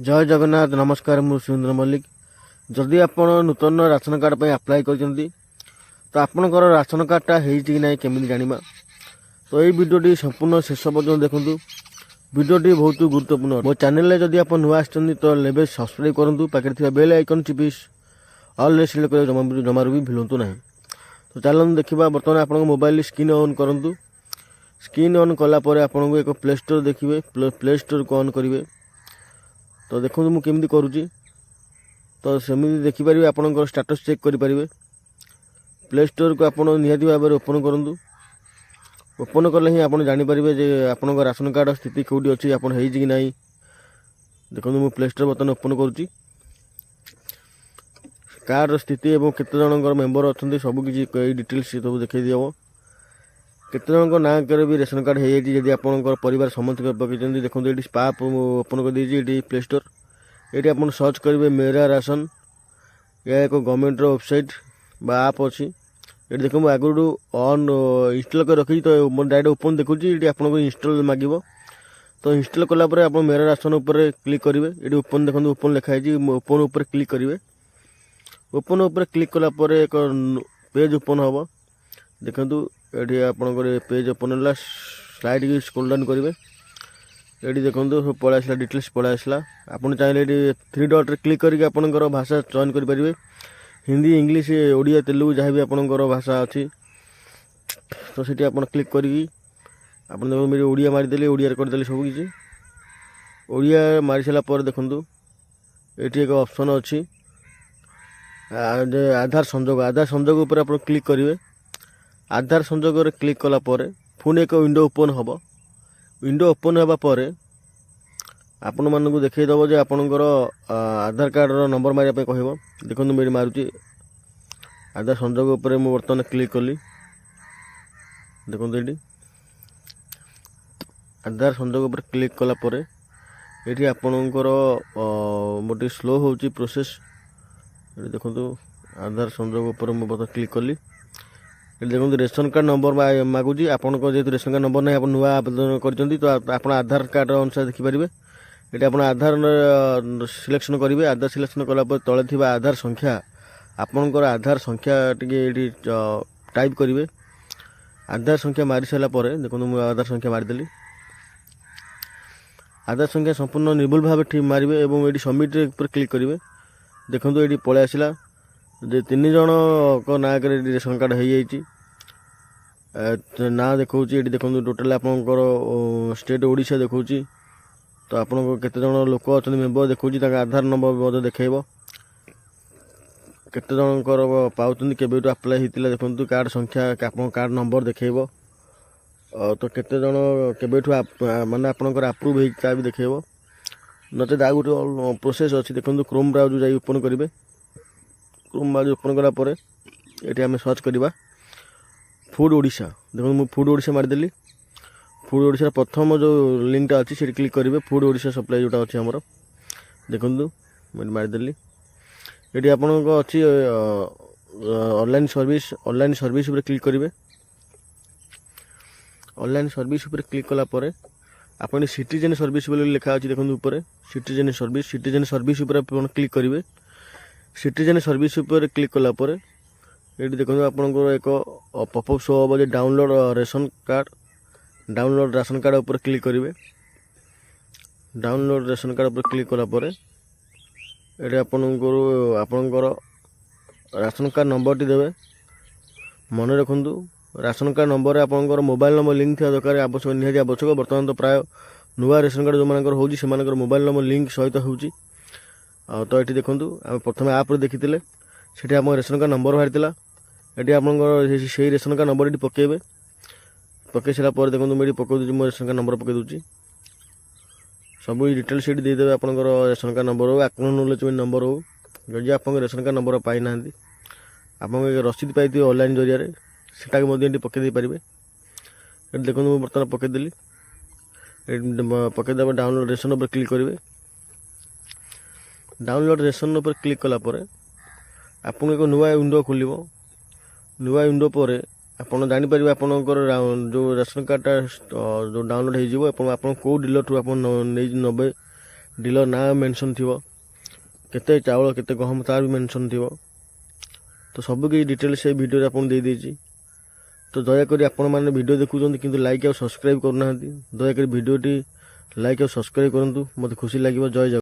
जय जगन्नाथ नमस्कार मु सुरेंद्र मल्लिक। जदि आपण नूतन राशन कार्ड पर अप्लाई करछंती तो आपणकर राशन कार्डटा होइछि कि नहीं केमिति जानिबा। तो ये वीडियोटी संपूर्ण शेष पर्यटन देखंतु। वीडियोटी बहुत गुरुत्वपूर्ण। मो चैनल जदि आप नुआ आछंती तो लेबे सब्सक्राइब करंतु। पाखे थिबा बेल आइकन चिपि ऑल रे सिलेक्ट कर जमारू भी भूलंतु नहीं। तो चलन देखिबा वर्तमान आपन मोबाइल स्क्रीन ऑन करंतु। स्क्रीन ऑन कला परे आपन एक प्ले स्टोर देखिबे। प्ले स्टोर को ऑन करिवे। तो देखो मुझे केमी करुँची तो सेमती देखिपारे आपंकर स्टेटस चेक करेंगे। प्ले स्टोर को आपड़ निहाती भाव में ओपन करूँ। ओपन कले ही आप जानीपारे जे आपण राशन कार्ड स्थिति कौटी अच्छी आप कि ना। देखो मुझे प्ले स्टोर बर्तमान ओपन करुँची। कार्ड स्थिति और केते जनकर मेम्बर अच्छा सबकि डिटेल्स सब देखा दिहब। केते जनक ना कर भी रेशन कार्ड हो जाए आपंकर परिवार समस्त पकड़। देखो ये स्पाप ओपन कर दीजिए प्ले स्टोर। ये आप सर्च करेंगे मेरा राशन। यह एक गवर्नमेंट वेबसाइट बा आप अच्छी। ये देखो मुझे आगुरी ऑन इंस्टॉल कर रखी तो डायरेक्ट ओपन देखुची। ये आपको इंस्टॉल मांग तो इंस्टॉल कलापर आप मेरा राशन उपर क्लिक करेंगे। ये ओपन देखो ओपन लिखाई ओपन उपर क्लिक करेंगे। ओपन उपर क्लिक कलापर एक पेज ओपन हम। देखो ये आपंकर पेज ओपन है। स्लाइड की स्क्रॉल डाउन करेंगे। ये देखो पलि आसला डिटेल्स पलि आसला। आपन चाहिए ये 3 डॉट क्लिक करके आपंकर भाषा चयन करेंगे। हिंदी इंग्लिश ओडिया तेलुगु जहाँ भी आपंकर भाषा अच्छी तो सीटी आप क्लिक करी आप मेरे ओडिया मारिदेली। ओडिया करदेली सबकि ओडिया मारी सारापर देखूँ ये एक ऑप्शन अच्छी आधार संजोग। आधार संजोग उपर आप क्लिक करेंगे। आधार संजोग क्लिक कलापर पुणी एक विंडो ओपन हम। विंडो ओपन होगा पर आपण मानक देखईदेव जे आपणकर आधार कार्ड नंबर मारे कह। देखो मेरी मारुति आधार संजोग उपर मु बर्तमान क्लिक कली। देखो ये आधार संजोग उपर क्लिक कलापर ये आपणकर मोटे स्लो होची प्रोसेस। ये देखो आधार संजोग उपर मु बर्तमान क्लिक कली। ये देखो रेशन कार्ड नंबर मागुची। आपन जेहतु रेशन कार्ड नंबर ना आप नुआ आवेदन करछंती तो आप आधार कार्ड अनुसार देखिपारे। ये आप आधार सिलेक्शन करेंगे। आधार सिलेक्शन कलापर तले थी आधार संख्या आपणकर आधार संख्या टी टाइप करेंगे। आधार संख्या मारी सारापर देखो मुझे आधार संख्या मारिदेली। आधार संख्या संपूर्ण निर्भुल भाव ठीक मारे और ये सबमिट पर क्लिक करेंगे। देखो ये पलि आसला 3 जन को ना रेशन कार्ड हो जाइए ना देखा। ये देखो टोटाल आपंकर स्टेट ओडिशा देखा। तो आपको केते जन लोक अच्छा मेम्बर देखा आधार नंबर देखब। केते जनकर पाँच के अप्लाई होता देखो कार्ड संख्या आप कार्ड नंबर देखब। तो केते जन के माने आपंकर आप्रुव होता भी देखब। नचेत आ गोटे प्रोसेस अच्छी देखो क्रोम ब्राउजर जाए ओपन करेंगे। क्रोम ब्राउजर ओपन कलापर ये आम सर्च करवा फूड ओडिशा। देखो मुझे फूड ओडिशा मारिदेली। फूड ओडिशा प्रथम जो लिंकटा अच्छी से क्लिक करेंगे। फूड ओडिशा सप्लाई जोटा अच्छी आमर देखूँ मुझे मारिदेली। ये आप अच्छी ऑनलाइन सर्विस उपर क्लिक करेंगे। ऑनलाइन सर्विस उपर क्लिक कलापर आप सिटीजन सर्विस लिखा अच्छी देखो ऊपर सिटीजन सर्विस उपर आप क्लिक करेंगे। सिटीजन सर्विस उपर क्लिक कलापर ये देखो आपंकर एक पॉपअप शो हम download ration card. Download ration card उपर क्लिक करेंगे। डाउनलोड रेशन कार्ड उपर क्लिक कलापर ये आपंकर राशन कार्ड नंबर टी देवे। मन रखु राशन कार्ड नंबर आपंकर मोबाइल नंबर लिंक थी दरकार आवश्यक निहाती आवश्यक। बर्तमान तो प्राय नुआ रेशन कार्ड जो मानकर होची से मानकर मोबाइल नंबर लिंक सहित होची। तो ये देखूँ आम प्रथम आप देखी से आप रेशन कार्ड नंबर बाहरी ये आपंकर से रेशन कार्ड नंबर ये पकेबे। पकई सारापर देखो मुझे पकई दूसरी मो रेशन कार्ड नंबर पकई दूसरी सब डिटेल्स ये देदेवे। आपंकर रेशन कार्ड नंबर हो एक्नोलेजमेंट नंबर हो जदि आप रेशन कार्ड नंबर पाई ना आप रसीद पाई ऑनलाइन जरिया से पकई पारे। ये देखो मुझे बर्तमान पकईदेली। पकईदे डाउनलोड रेशन उपर क्लिक करेंगे। डाउनलोड रेशन उपर क्लिक कलापर आपको एक नुआ विंडो खोल। नुआ विंडो पर आप जापर आपंकर जो राशन कार्डटा जो डाउनलोड हो कौ डीलर ठूँ आप नबे ଡିଲର ନାଁ ମେନସନ୍ ଥିବ, କେତେ ଚାଉଳ କେତେ ଗହମ ତାର ବି ମେନସନ୍ ଥିବ। ତ ସବୁ କିଛି ଡିଟେଲ୍ ସେ ଭିଡ଼ିଓରେ ଆପଣ ଦେଇଦେଇଛି। ତ ଦୟାକରି ଆପଣମାନେ ଭିଡ଼ିଓ ଦେଖୁଛନ୍ତି କିନ୍ତୁ ଲାଇକ୍ ଆଉ ସବସ୍କ୍ରାଇବ୍ କରୁନାହାନ୍ତି। ଦୟାକରି ଭିଡ଼ିଓଟି ଲାଇକ୍ ଆଉ ସବସ୍କ୍ରାଇବ୍ କରନ୍ତୁ, ମୋତେ ଖୁସି ଲାଗିବ। ଜୟ ଜଗନ୍ନାଥ।